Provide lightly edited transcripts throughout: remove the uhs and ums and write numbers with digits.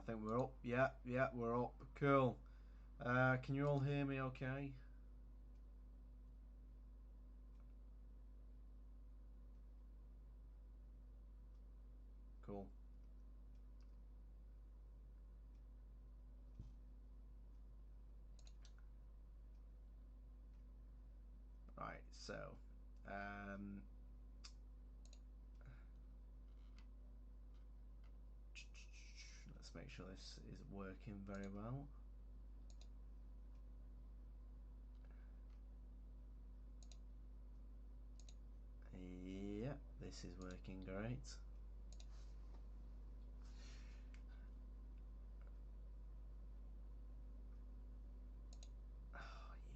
think we're up. Yeah, we're up. Cool. Can you all hear me okay? Cool. Right, so um, let's make sure this is working very well. Yep, this is working great. Oh,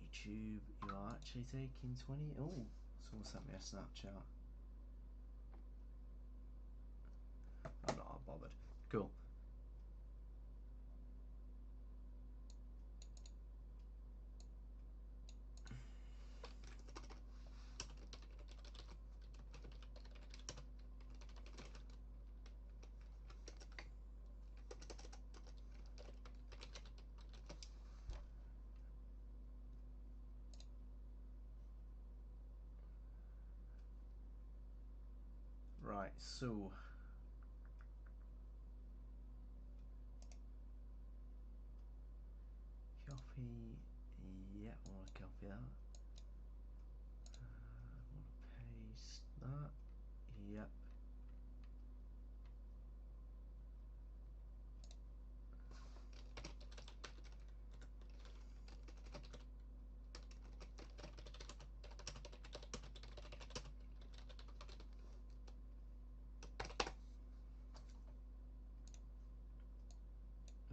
YouTube, you are actually taking 20. Oh, someone sent me a Snapchat. I'm not bothered. Cool. Right, so copy. Yeah, I want to copy that. I want to paste that. Yep.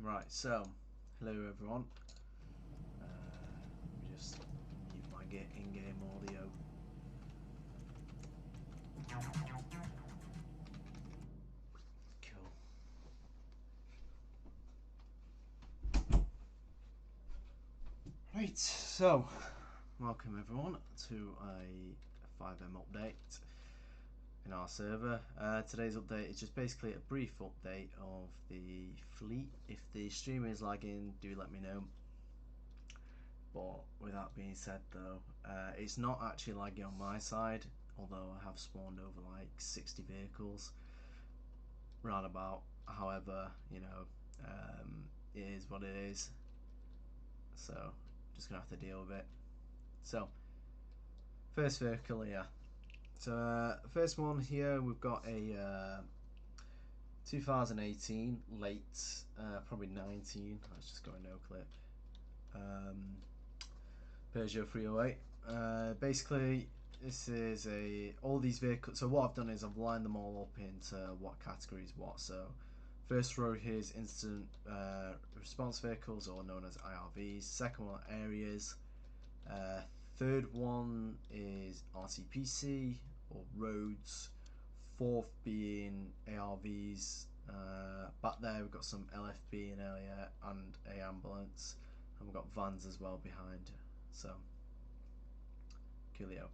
Right, so hello everyone. Let me just mute my in-game audio. Cool. Right, so welcome everyone to a 5M update in our server. Today's update is just basically a brief update of the fleet. If the stream is lagging, do let me know. But with that being said though, it's not actually lagging on my side, although I have spawned over like 60 vehicles roundabout. However, you know, it is what it is, so just gonna have to deal with it. So first vehicle here. So first one here, we've got a 2018 late, probably 19. Let's just go a no clip. Peugeot 308. Basically, this is all these vehicles. So what I've done is I've lined them all up into what categories what. So first row here is instant response vehicles, or known as IRVs. Second one, areas. Third one is RCPC or roads. Fourth being ARVs. Back there we've got some LFB and earlier and a ambulance, and we've got vans as well behind. So coolio.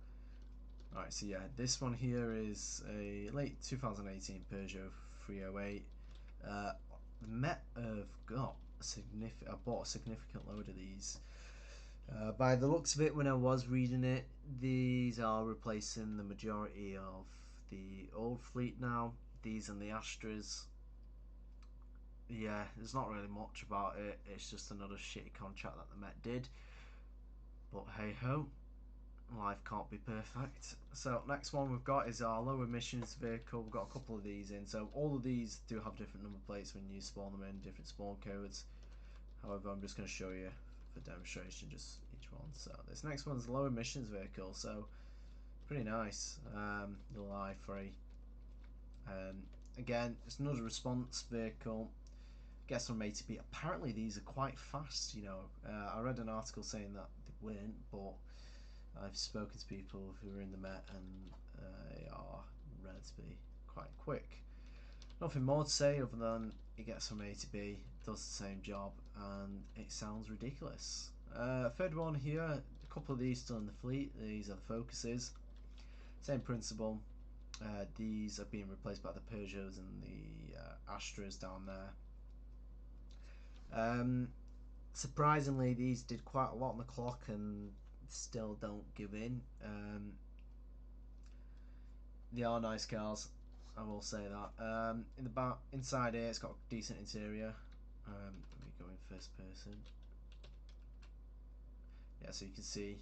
Alright, so yeah, this one here is a late 2018 Peugeot 308. The Met have got a significant. I bought a significant load of these. By the looks of it, when I was reading it, these are replacing the majority of the old fleet now. These and the Astras. Yeah, there's not really much about it. It's just another shitty contract that the Met did. But hey ho, life can't be perfect. So next one we've got is our low emissions vehicle. We've got a couple of these in. So all of these do have different number plates when you spawn them in, different spawn codes. However, I'm just going to show you for demonstration just each one. So this next one's low emissions vehicle. So pretty nice. Little i3. Again, it's another response vehicle. Gets from A to B. Apparently these are quite fast. You know, I read an article saying that they weren't, but I've spoken to people who are in the Met and they are relatively quite quick. Nothing more to say other than it gets from A to B, does the same job, and it sounds ridiculous. Third one here, a couple of these still in the fleet. These are the Focuses. Same principle. These are being replaced by the Peugeots and the Astras down there. Surprisingly, these did quite a lot on the clock and still don't give in. They are nice cars, I will say that. In the back, inside here, it's got a decent interior. Let me go in first person. Yeah, so you can see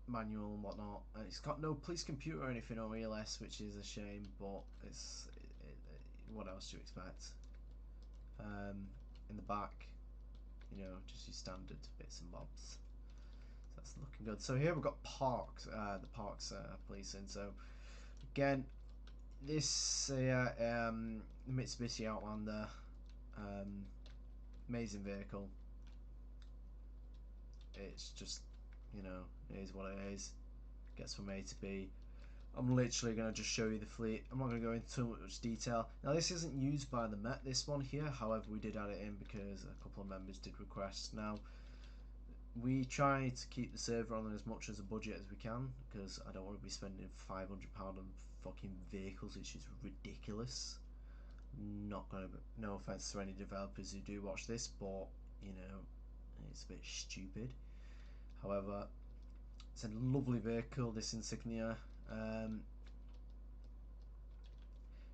manual and whatnot. It's got no police computer or anything or ELS, which is a shame, but it's what else do you expect? In the back, you know, just your standard bits and bobs. So that's looking good. So here we've got parks, the parks policing. So again, this Mitsubishi Outlander, amazing vehicle. It's just, you know, it is what it is. Gets from A to B. I'm literally going to just show you the fleet. I'm not going to go into too much detail. Now this isn't used by the Met, this one here. However, we did add it in because a couple of members did request. Now, we try to keep the server on as much as a budget as we can, because I don't want to be spending £500 on fucking vehicles, which is ridiculous. Not gonna be, no offense to any developers who do watch this, but you know, it's a bit stupid. However, it's a lovely vehicle, this Insignia.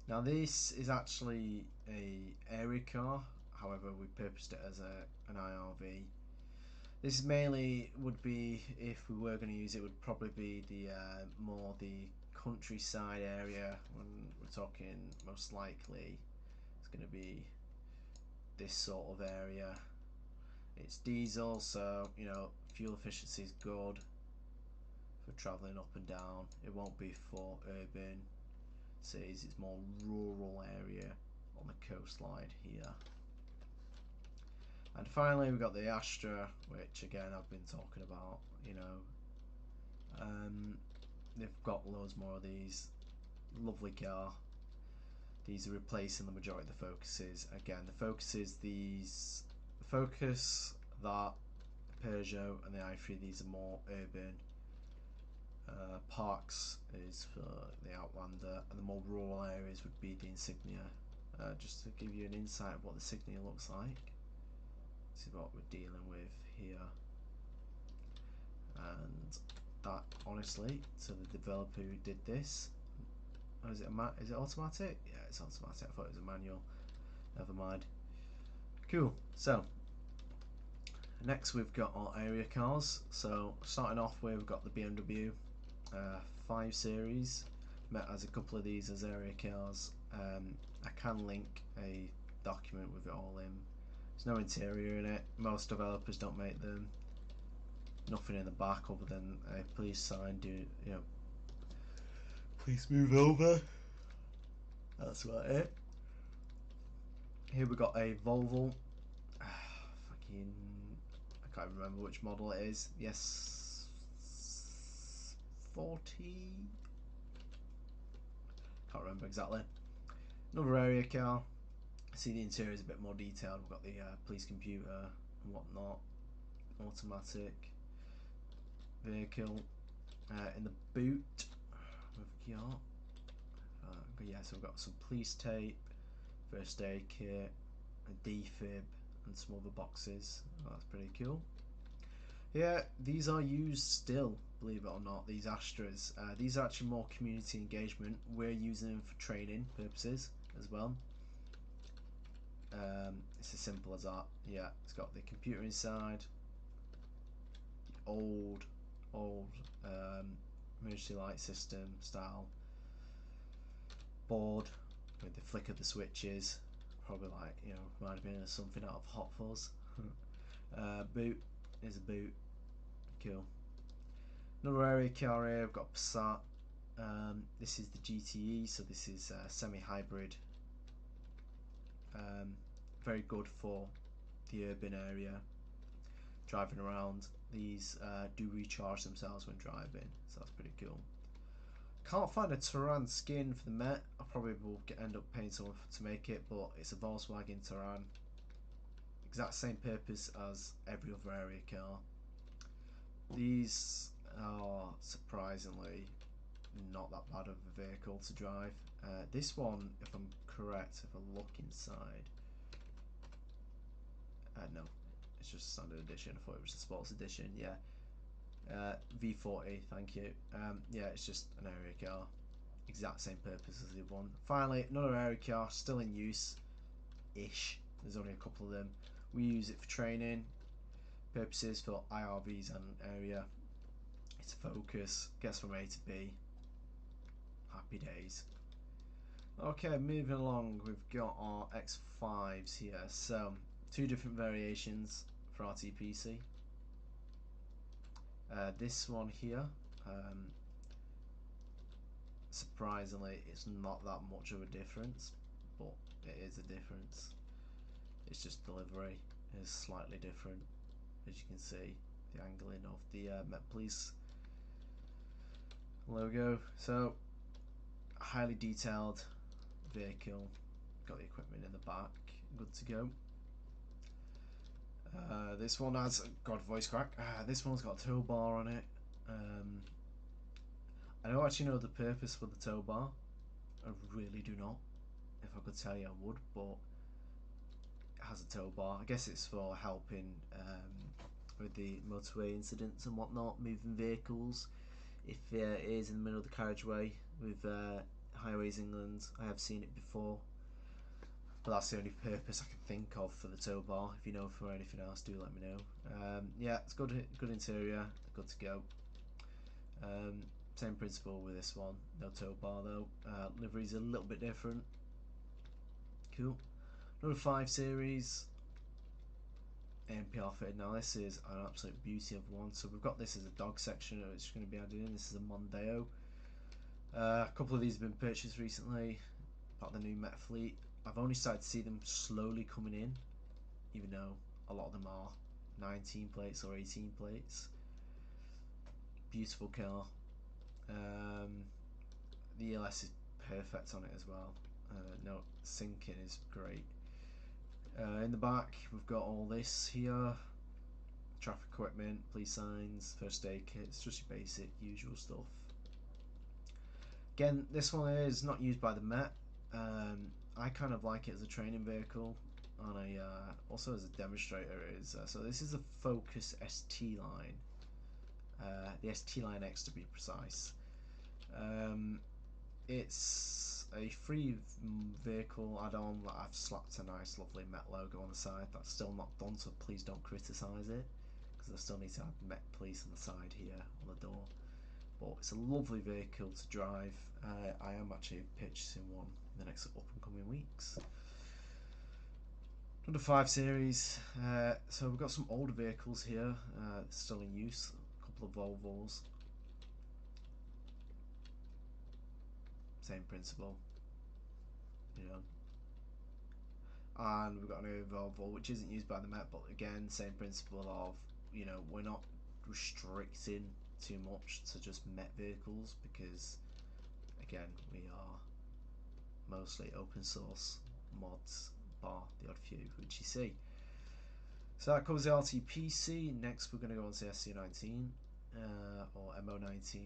Now this is actually a area car, however we purposed it as an IRV. This mainly would be, if we were going to use it, would probably be the more the countryside area. When we're talking, most likely it's going to be this sort of area. It's diesel, so you know fuel efficiency is good for travelling up and down. It won't be for urban cities. It's more rural area on the coastline here. And finally, we've got the Astra, which again I've been talking about. You know, they've got loads more of these. Lovely car. These are replacing the majority of the Focuses. Again, the Focuses, these, the Focus, that, Peugeot, and the i3. These are more urban. Parks is for the Outlander, and the more rural areas would be the Insignia. Just to give you an insight of what the Insignia looks like. This is what we're dealing with here, and that honestly, to the developer who did this, oh, is it automatic? Yeah, it's automatic. I thought it was a manual. Never mind. Cool. So next we've got our area cars. So starting off with, we've got the BMW 5 Series. Met as a couple of these as area cars. I can link a document with it all in. There's no interior in it. Most developers don't make them. Nothing in the back other than a please sign. Do you know? Please move over. That's about it. Here we got a Volvo. Fucking, I can't remember which model it is. Yes, 40. Can't remember exactly. Another area car. See the interior is a bit more detailed. We've got the police computer and whatnot. Automatic vehicle. In the boot, we've got yeah, so we've got some police tape, first aid kit, a defib, and some other boxes. Oh, that's pretty cool. Yeah, these are used still, believe it or not, these Astras. These are actually more community engagement. We're using them for training purposes as well. It's as simple as that. Yeah, it's got the computer inside, the old emergency light system style board with the flick of the switches. Probably like, you know, reminded me of something out of Hot Fuzz. Boot is a boot. Cool. Another area car here, I've got Passat. This is the GTE, so this is semi-hybrid. Very good for the urban area. Driving around, these do recharge themselves when driving, so that's pretty cool. Can't find a Touran skin for the Met. I probably will end up paying someone to make it, but it's a Volkswagen Touran. Exact same purpose as every other area car. These are surprisingly not that bad of a vehicle to drive. This one, if I'm correct, if I look inside, No, it's just standard edition. I thought it was the sports edition. Yeah. V40, thank you. Yeah, it's just an area car. Exact same purpose as the other one. Finally, another area car, still in use-ish. There's only a couple of them. We use it for training purposes for IRVs and area. It's a Focus, gets from A to B. Happy days. Okay, moving along, we've got our X5s here. So, two different variations for RTPC. This one here, surprisingly, it's not that much of a difference, but it is a difference. It's just delivery is slightly different, as you can see, the angling of the Met Police logo. So, highly detailed vehicle, got the equipment in the back, good to go. This one has, God, voice crack. This one's got a tow bar on it. I don't actually know the purpose for the tow bar. I really do not. If I could tell you, I would, but it has a tow bar. I guess it's for helping with the motorway incidents and whatnot, moving vehicles. If it is in the middle of the carriageway with Highways England, I have seen it before. But that's the only purpose I can think of for the tow bar. If you know for anything else, do let me know. Yeah, it's good interior, good to go. Same principle with this one, no tow bar though. Livery's a little bit different. Cool. Number 5 series, AMPR fitted. Now this is an absolute beauty of one. So we've got this as a dog section which is going to be added in. This is a Mondeo. A couple of these have been purchased recently, part of the new Met fleet. I've only started to see them slowly coming in, even though a lot of them are 19 plates or 18 plates. Beautiful car. The ELS is perfect on it as well. No, sinking is great. In the back we've got all this here, traffic equipment, police signs, first aid kits, just your basic usual stuff. Again, this one is not used by the Met. I kind of like it as a training vehicle, and also as a demonstrator. So this is a Focus ST line, the ST line X to be precise. It's a free vehicle add-on that I've slapped a nice lovely Met logo on the side. That's still not done, so please don't criticise it, because I still need to have Met Police on the side here on the door. But it's a lovely vehicle to drive. I am actually purchasing one in the next up and coming weeks. Number 5 series. So we've got some older vehicles here, still in use. A couple of Volvos. Same principle, you know. And we've got a new Volvo which isn't used by the Met, but again, same principle of, you know, we're not restricting too much to just Met vehicles, because again, we are mostly open source mods, bar the odd few which you see. So that covers the RTPC. Next we're going to go on to SC19 or MO19,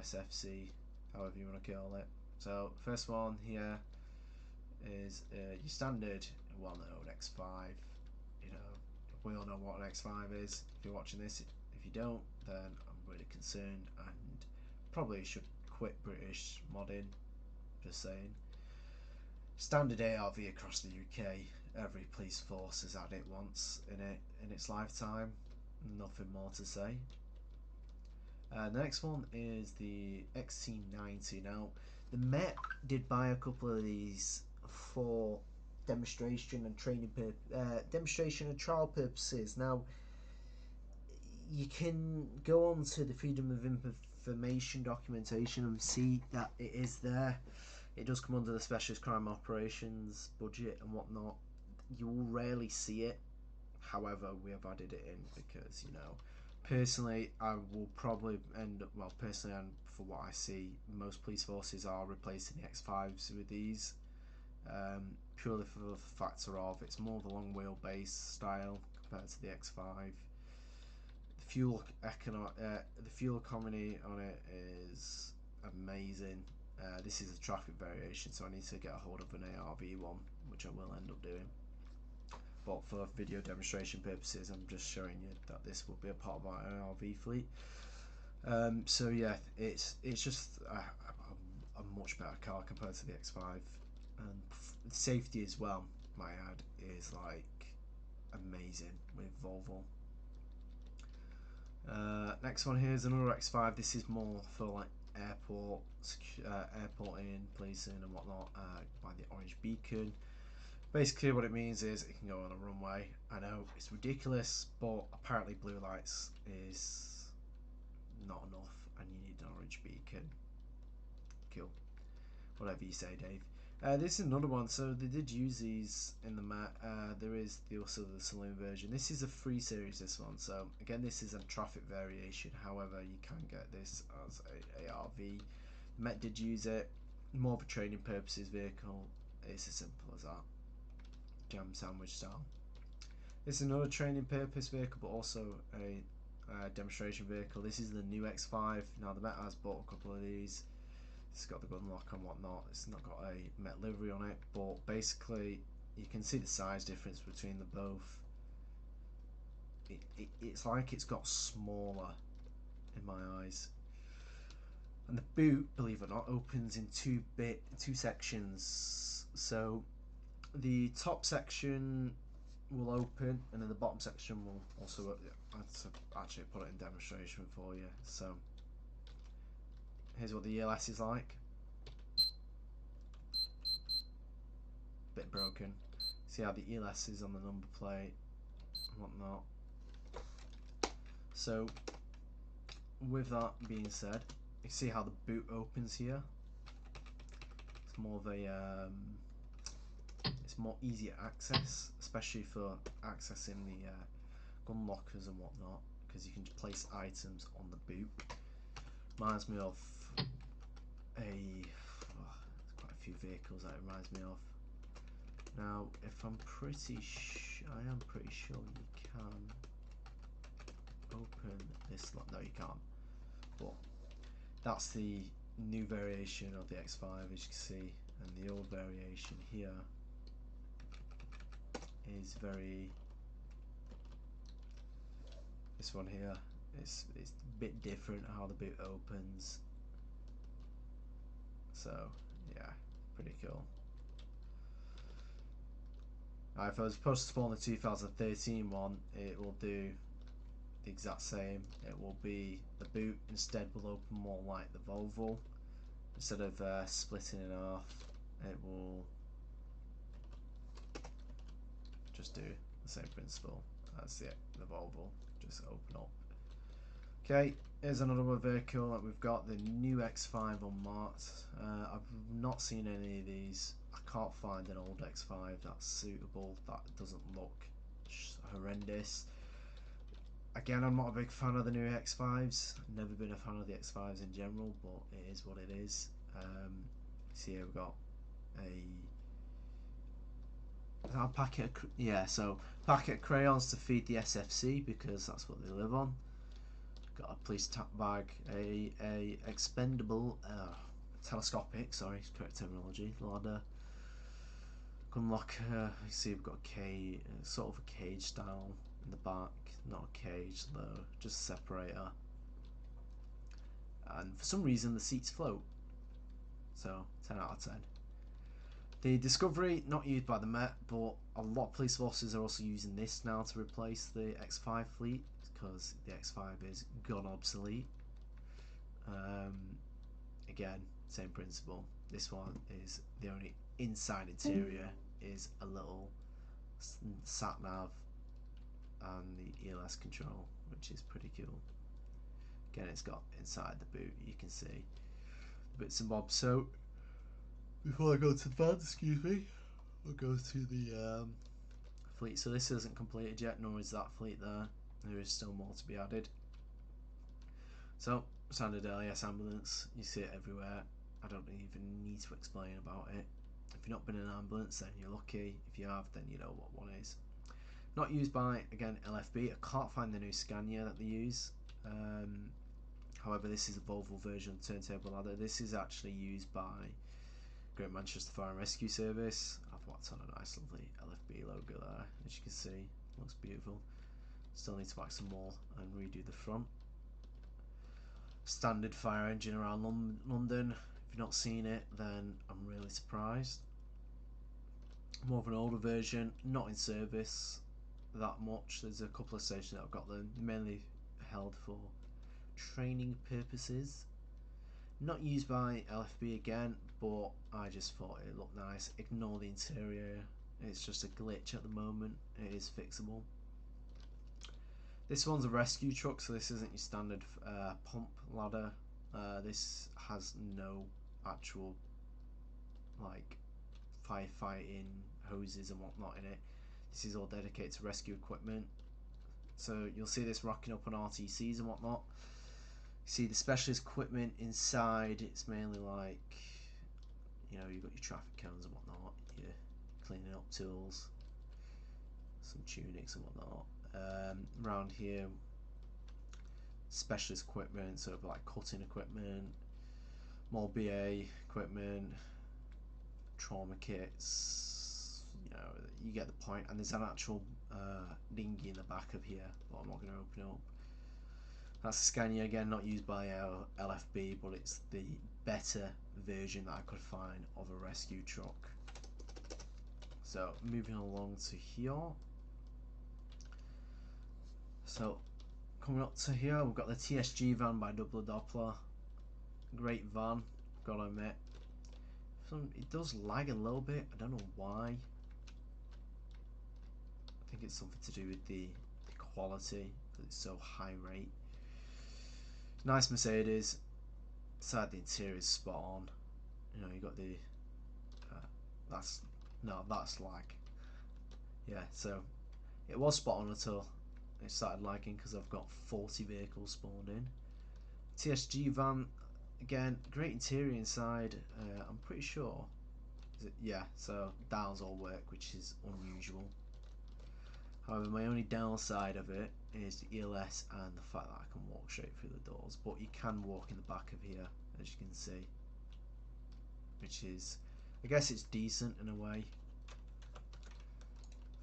SFC, however you want to call it. So first one here is your standard well-known X5. You know, we all know what an X5 is. If you're watching this, if you don't, then I'm really concerned and probably should quit British modding. Just saying. Standard ARV across the UK. Every police force has had it once in its lifetime. Nothing more to say. The next one is the XC90. Now, the Met did buy a couple of these for demonstration and demonstration and trial purposes. Now, you can go on to the Freedom of Information documentation and see that it is there. It does come under the Specialist Crime Operations budget and whatnot. You will rarely see it. However, we have added it in because, you know, personally, I will probably end up, well, personally, and for what I see, most police forces are replacing the X5s with these, purely for the factor of it's more of a long wheelbase style compared to the X5. The fuel economy on it is amazing. This is a traffic variation, so I need to get a hold of an ARV one, which I will end up doing. but for video demonstration purposes, I'm just showing you that this will be a part of my RV fleet. So yeah, it's just a much better car compared to the X5, and safety as well, my ad, is like amazing with Volvo. Next one here is another X5. This is more for like airporting, policing and whatnot, by the orange beacon. Basically what it means is it can go on a runway. I know it's ridiculous, but apparently blue lights is not enough and you need an orange beacon. Cool. Whatever you say, Dave. This is another one. So they did use these in the Met. There is also the saloon version. This is a 3 series, this one. So again, this is a traffic variation. However, you can get this as a ARV. Met did use it. More for training purposes vehicle. It's as simple as that. Jam sandwich style. This is another training purpose vehicle, but also a demonstration vehicle. This is the new X5. Now the Met has bought a couple of these. It's got the gun lock and whatnot. It's not got a Met livery on it, but basically you can see the size difference between the both. It's like it's got smaller in my eyes. And the boot, believe it or not, opens in two sections. So the top section will open, and then the bottom section will also open. I'll actually put it in demonstration for you. So here's what the ELS is like. Bit broken. See how the ELS is on the number plate and whatnot. So with that being said, you see how the boot opens here. It's more of a it's more easier access, especially for accessing the gun lockers and whatnot, because you can just place items on the boot. Reminds me of there's quite a few vehicles that it reminds me of. Now, if I am pretty sure you can open this lock. No, you can't. But that's the new variation of the X5, as you can see, and the old variation here is this one here it's a bit different how the boot opens. So yeah, pretty cool. If I was supposed to spawn the 2013 one, it will do the exact same. It will be the boot instead will open more like the Volvo. Instead of splitting in half, it will just do the same principle as the Volvo, just open up. Okay, here's another vehicle that we've got, the new X5 on Mart. I've not seen any of these. I can't find an old X5 that's suitable, that doesn't look horrendous. Again, I'm not a big fan of the new X5s. Never been a fan of the X5s in general, but it is what it is. See here we've got a packet of crayons to feed the SFC, because that's what they live on. Got a police tap bag, a expendable telescopic, sorry, correct terminology, ladder, gun locker. You see we've got sort of a cage style in the back, not a cage though, just a separator, and for some reason the seats float, so 10 out of 10. The Discovery, not used by the Met, but a lot of police forces are also using this now to replace the X5 fleet, because the X5 is gone obsolete. Again, same principle. This one is the only inside interior is a little sat nav and the ELS control, which is pretty cool. Again, it's got inside the boot, you can see the bits and bobs. So before I go to the van, excuse me, I'll go to the fleet. So this isn't completed yet, nor is that fleet there. There is still more to be added. So, standard LES ambulance, you see it everywhere. I don't even need to explain about it. If you've not been in an ambulance, then you're lucky. If you have, then you know what one is. Not used by, again, LFB. I can't find the new Scania that they use. However, this is a Volvo version of turntable ladder. This is actually used by Great Manchester Fire and Rescue Service. I've whacked on a nice lovely LFB logo there, as you can see. Looks beautiful. Still need to whack some more and redo the front. Standard fire engine around London. If you've not seen it, then I'm really surprised. More of an older version, not in service that much. There's a couple of stations that I've got them, mainly held for training purposes. Not used by LFB again, but I just thought it looked nice. Ignore the interior, it's just a glitch at the moment. It is fixable. This one's a rescue truck, so this isn't your standard pump ladder. This has no actual like firefighting hoses and whatnot in it. This is all dedicated to rescue equipment. So you'll see this rocking up on RTCs and whatnot. You see the specialist equipment inside. It's mainly like, you know, you've got your traffic cones and whatnot, your cleaning up tools, some tunics and whatnot. Around here, specialist equipment, so like cutting equipment, more BA equipment, trauma kits, you know, you get the point. And there's an actual dinghy in the back of here, but I'm not going to open it up. That's a Scania again, not used by LFB, but it's the better version that I could find of a rescue truck. So moving along to here. So coming up to here, we've got the TSG van by Double Doppler. Great van, gotta admit. It does lag a little bit, I don't know why. I think it's something to do with the quality, because it's so high rate. Nice Mercedes. Inside the interior is spot on. You know, you got the that's lag. Yeah, so it was spot on until it started lagging because I've got 40 vehicles spawned in. TSG van, again, great interior inside. I'm pretty sure. Yeah, so dials all work, which is unusual. However, my only downside of it is the ELS and the fact that I can walk straight through the doors. But you can walk in the back of here, as you can see, which is, I guess it's decent in a way.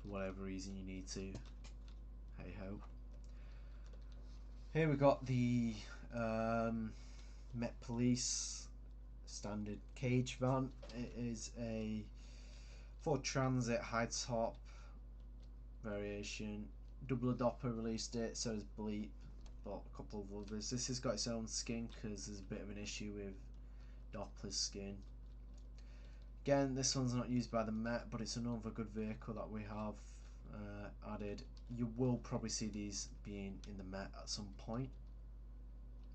For whatever reason you need to. Hey ho. Here we got the Met Police standard cage van. It is a Ford Transit high top variation. Double Doppler released it, so does Bleep, but a couple of others. This has got its own skin because there's a bit of an issue with Doppler's skin. Again, this one's not used by the Met, but it's another good vehicle that we have added. You will probably see these being in the Met at some point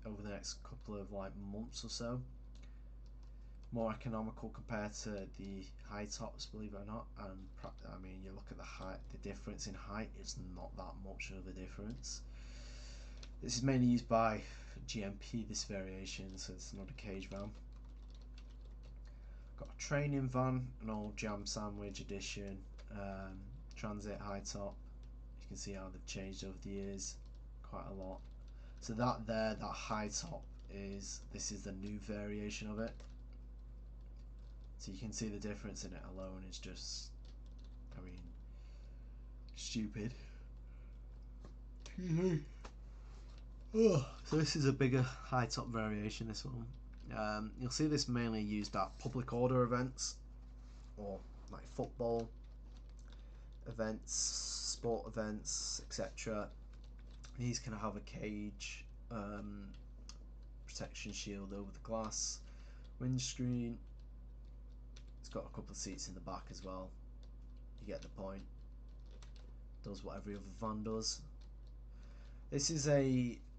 over the next couple of like months or so. More economical compared to the high tops, believe it or not. And I mean, you look at the height, the difference in height is not that much of a difference. This is mainly used by GMP, this variation, so it's not a cage van. Got a training van, an old jam sandwich edition, transit high top. You can see how they've changed over the years quite a lot. So that there, that high top this is the new variation of it. So you can see the difference in it alone is just, I mean, stupid. Oh, so this is a bigger high top variation, this one. You'll see this mainly used at public order events or like football events, sport events, etc. These can have a cage, protection shield over the glass, windscreen. It's got a couple of seats in the back as well. You get the point. Does what every other van does. This is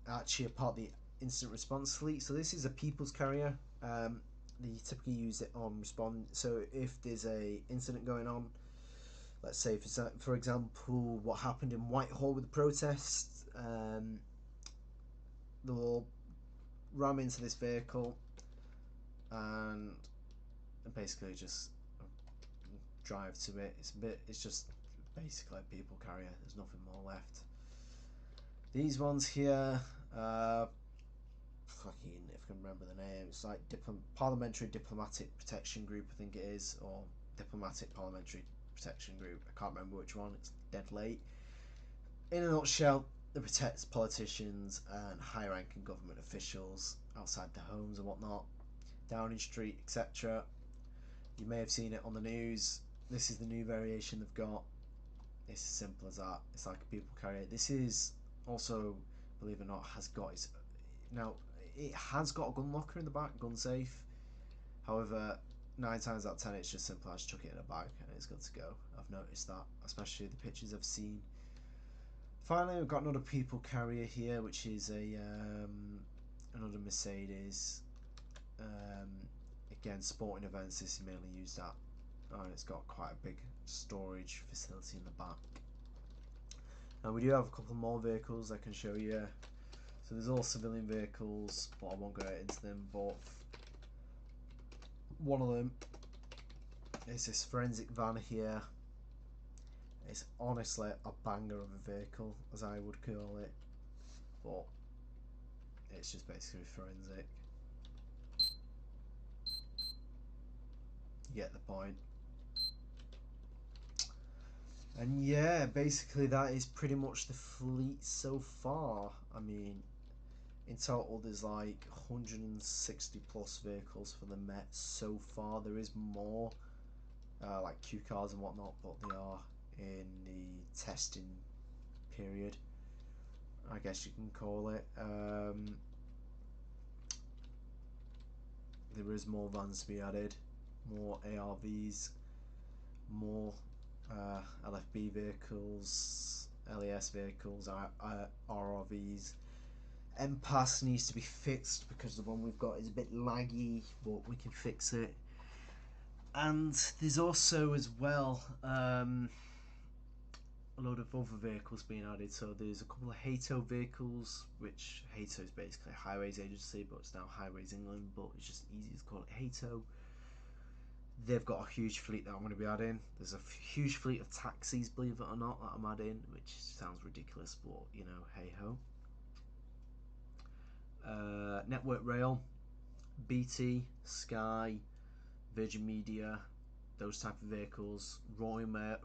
actually a part of the incident response fleet. So this is a people's carrier. They typically use it on respond. So if there's a incident going on, let's say for example what happened in Whitehall with the protests, they'll ram into this vehicle and basically just drive to it. It's just basically a people carrier. There's nothing more left. These ones here, fucking, if I can remember the name, it's like Parliamentary Diplomatic Protection Group, I think it is, or Diplomatic Parliamentary Protection Group. I can't remember which one. It's dead late. In a nutshell, it protects politicians and high-ranking government officials outside their homes and whatnot, Downing Street, etc. You may have seen it on the news. This is the new variation they've got. It's as simple as that. It's like a people carrier. This is also, believe it or not, has got its... Now, it has got a gun locker in the back, gun safe. However, 9 times out of 10 it's just simple as chuck it in a bag and it's good to go. I've noticed that, especially the pictures I've seen. Finally, we've got another people carrier here, which is a another Mercedes. Again, sporting events, this is mainly used at. And it's got quite a big storage facility in the back. And we do have a couple more vehicles I can show you. So there's all civilian vehicles, but I won't go into them. But one of them is this forensic van here. It's honestly a banger of a vehicle, as I would call it, but it's just basically forensic. You get the point. And yeah, basically that is pretty much the fleet so far. I mean, in total there's like 160 plus vehicles for the Met so far. There is more, like Q cars and whatnot, but they are in the testing period, I guess you can call it. There is more vans to be added, more ARVs, more LFB vehicles, LES vehicles, RRVs. MPass needs to be fixed because the one we've got is a bit laggy, but we can fix it. And there's also as well a load of other vehicles being added. So there's a couple of HATO vehicles, which HATO is basically a highways agency, but it's now Highways England, but it's just easy to call it HATO. They've got a huge fleet that I'm going to be adding. There's a huge fleet of taxis, believe it or not, that I'm adding, which sounds ridiculous, but you know, hey ho. Network Rail, BT, Sky, Virgin Media, those type of vehicles, Royal Mail,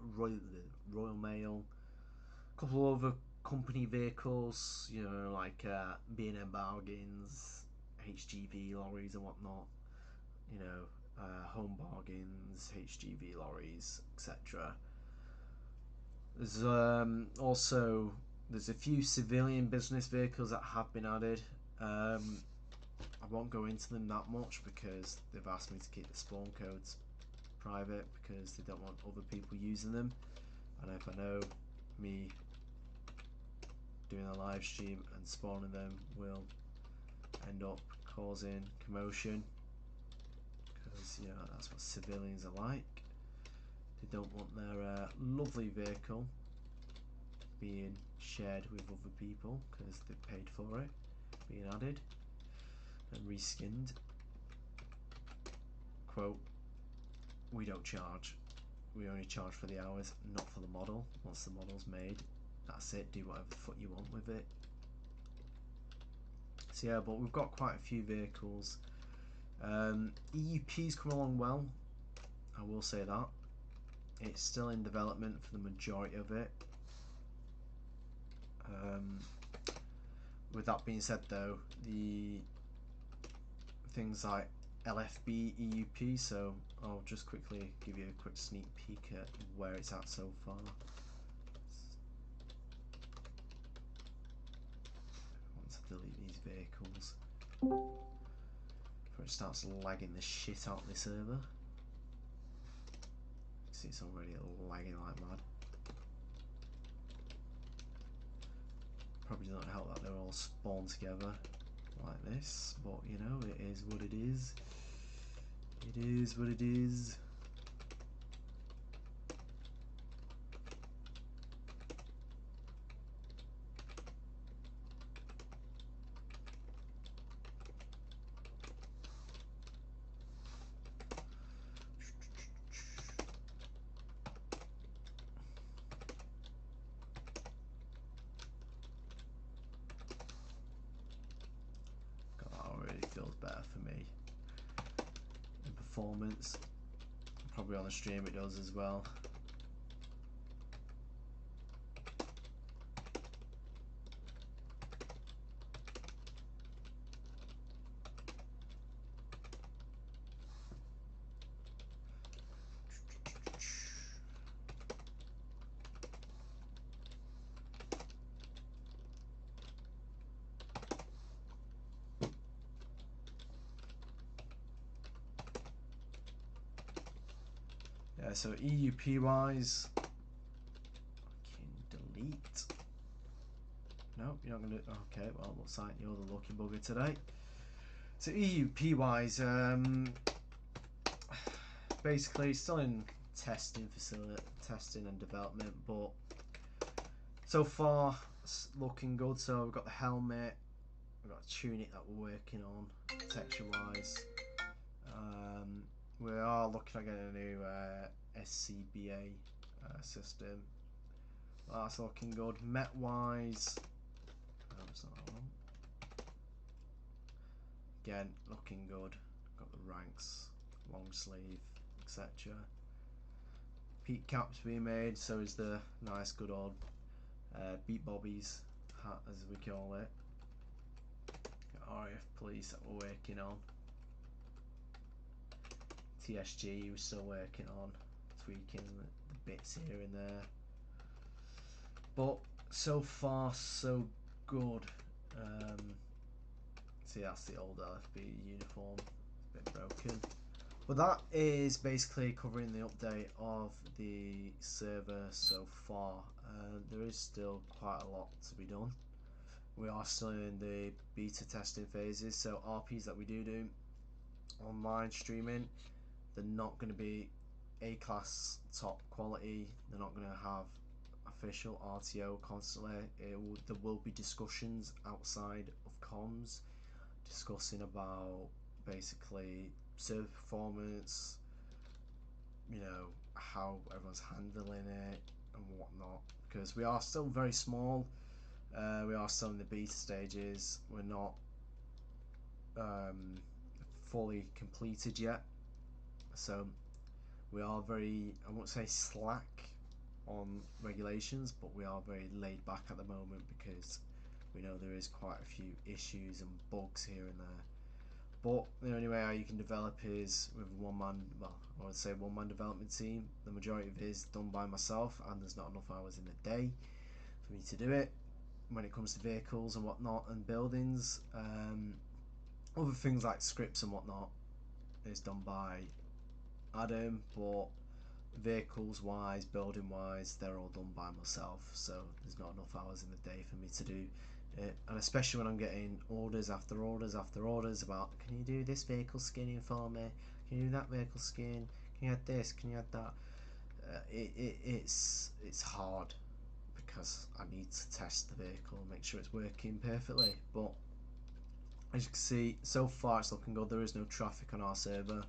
a couple of other company vehicles, you know, like B&M Bargains, HGV lorries and whatnot, you know, Home Bargains, HGV lorries, etc. There's also there's a few civilian business vehicles that have been added. I won't go into them that much because they've asked me to keep the spawn codes private because they don't want other people using them, and if I know me doing a live stream and spawning them will end up causing commotion, because you know that's what civilians are like. They don't want their lovely vehicle being shared with other people because they paid for it being added and reskinned. Quote, we don't charge, we only charge for the hours, not for the model. Once the model's made, that's it, do whatever the fuck you want with it. So yeah, but we've got quite a few vehicles. EUP's come along well, I will say that. It's still in development for the majority of it. With that being said though, the things like LFB, EUP, so I'll just quickly give you a quick sneak peek at where it's at so far. I want to delete these vehicles before it starts lagging the shit out of the server. See, it's already lagging like mad. Probably doesn't help that they're all spawned together like this, but you know, it is what it is. It is what it is. me in performance. Probably on the stream it does as well. Yeah, so EUP wise, I can delete. No, you're not gonna. Okay, well, looks like you're the lucky bugger today. So EUP wise, basically still in testing and development, but so far it's looking good. So we've got the helmet, we've got a tunic that we're working on, texture wise. We are looking at getting a new SCBA system. That's looking good. Met wise, it's not that one. Again, looking good. Got the ranks, long sleeve, etc. Peak caps being made, so is the nice good old beat bobbies hat, as we call it. Got RAF police that we're working on. TSG we're still working on, tweaking the bits here and there. But so far so good. See, that's the old LFB uniform, a bit broken. But that is basically covering the update of the server so far. There is still quite a lot to be done. We are still in the beta testing phases, so RPs that we do online streaming, they're not going to be A-class top quality. They're not going to have official RTO constantly. There will be discussions outside of comms discussing about basically server performance, you know, how everyone's handling it and whatnot, because we are still very small. We are still in the beta stages. We're not fully completed yet, so we are very, I won't say slack on regulations, but we are very laid back at the moment because we know there is quite a few issues and bugs here and there. But the only way how you can develop is with one man, well, I would say one man development team. The majority of it is done by myself, and there's not enough hours in the day for me to do it. When it comes to vehicles and whatnot and buildings, other things like scripts and whatnot is done by Adam, but vehicles wise, building wise, they're all done by myself, so there's not enough hours in the day for me to do it. And especially when I'm getting orders after orders after orders about, can you do this vehicle skinning for me, can you do that vehicle skin, can you add this, can you add that, it's hard because I need to test the vehicle and make sure it's working perfectly. But as you can see, so far it's looking good. There is no traffic on our server,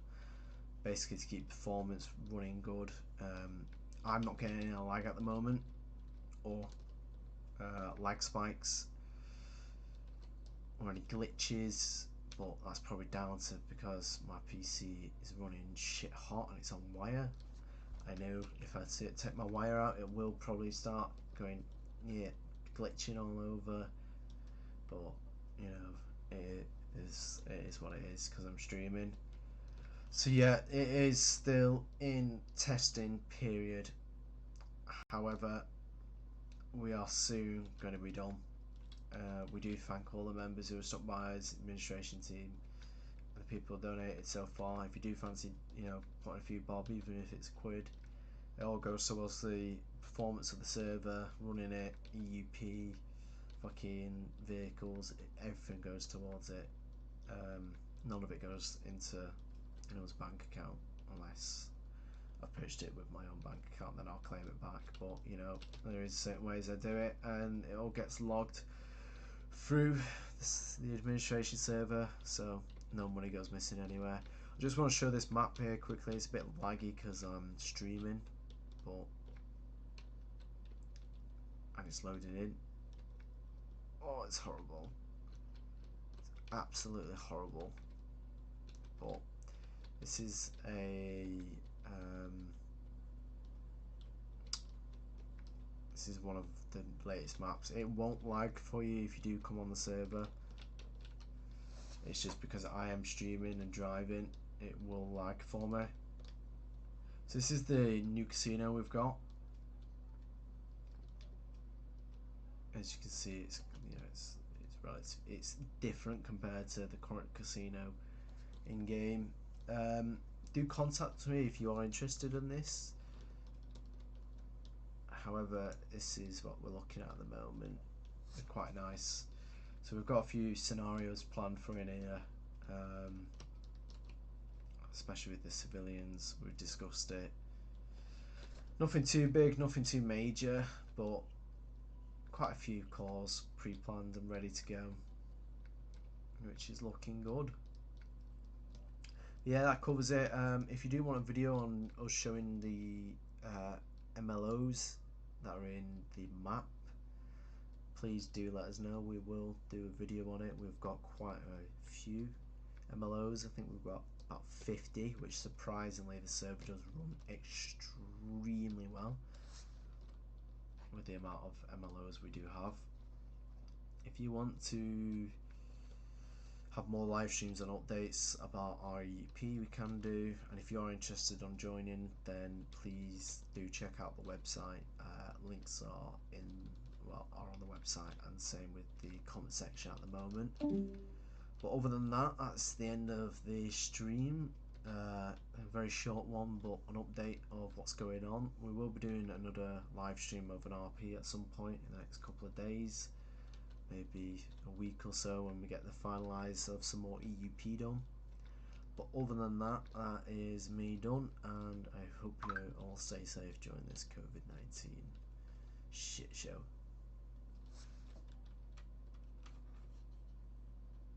basically to keep performance running good. I'm not getting any lag at the moment, or lag spikes or any glitches, but that's probably down to because my PC is running shit hot and it's on wire. I know if I take my wire out, it will probably start going, yeah, glitching all over, but you know, it is what it is because I'm streaming. So yeah, it is still in testing period. However, we are soon going to be done. We do thank all the members who have stopped by as administration team and the people who donated so far. If you do fancy, you know, putting a few bob, even if it's a quid, it all goes towards the performance of the server, running it, EUP, fucking vehicles, everything goes towards it. None of it goes into anyone's bank account unless I've purchased it with my own bank account, then I'll claim it back. But you know, there is certain ways I do it, and it all gets logged through the administration server, so no money goes missing anywhere. I just want to show this map here quickly. It's a bit laggy because I'm streaming, but and it's loading in. Oh, it's horrible. It's absolutely horrible. but this is this is one of the latest maps. It won't lag for you if you do come on the server. It's just because I am streaming and driving, it will lag for me. So this is the new casino we've got. As you can see, it's it's different compared to the current casino in game. Do contact me if you are interested in this. However, this is what we're looking at the moment. They're quite nice. So we've got a few scenarios planned for in here, especially with the civilians. We've discussed it. Nothing too big, nothing too major, but quite a few cores pre-planned and ready to go, which is looking good. Yeah, that covers it. If you do want a video on us showing the MLOs that are in the map, please do let us know. We will do a video on it. We've got quite a few MLOs. I think we've got about 50, which surprisingly the server does run extremely well with the amount of MLOs we do have. If you want to have more live streams and updates about our EUP, we can do, and if you are interested on joining, then please do check out the website. Links are on the website, and same with the comment section at the moment. But other than that, that's the end of the stream. A very short one, but an update of what's going on. We will be doing another live stream of an RP at some point in the next couple of days, maybe a week or so, when we get the finalise of some more EUP done. But other than that, that is me done, and I hope you all stay safe during this COVID-19 shit show.